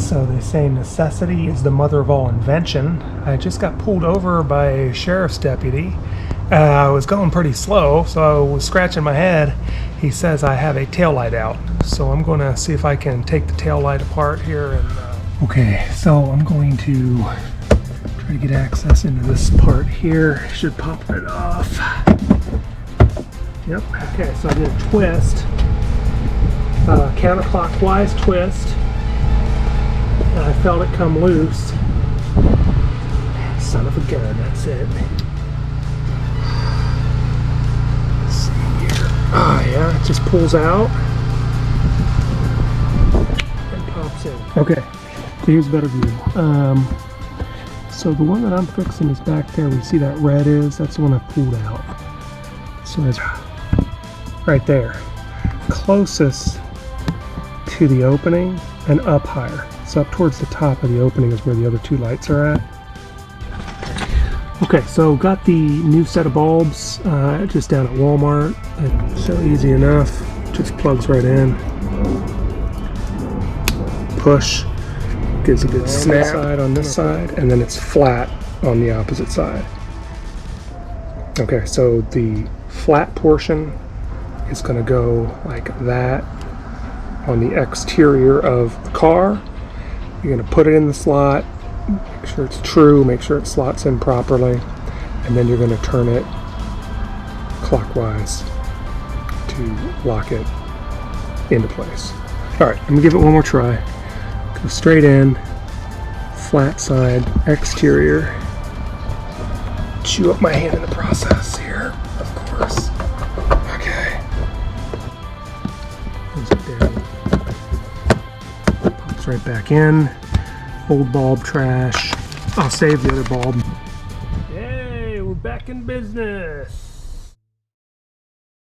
So they say necessity is the mother of all invention. I just got pulled over by a sheriff's deputy. I was going pretty slow, so I was scratching my head. He says I have a taillight out, so I'm going to see if I can take the taillight apart here. And okay, so I'm going to try to get access into this part here. Should pop it off. Yep. Okay, so I did a twist, counterclockwise twist, and I felt it come loose. Son of a gun, that's it. Let's see here. Oh yeah, it just pulls out and pops in. Okay, so here's a better view. So the one that I'm fixing is back there. We see that red is, that's the one I pulled out. So it's right there, closest to the opening and up higher. So up towards the top of the opening is where the other two lights are at. Okay, so got the new set of bulbs just down at Walmart. It's so easy enough, just plugs right in. Push, gives a good snap on this side, and then it's flat on the opposite side. Okay, so the flat portion is going to go like that on the exterior of the car. You're going to put it in the slot, make sure it's true, make sure it slots in properly, and then you're going to turn it clockwise to lock it into place. Alright, I'm going to give it one more try. Go straight in, flat side, exterior. Chew up my hand in the process here, of course. Okay. Goes down. Pops right back in. Old bulb trash. I'll save the other bulb. Yay, we're back in business.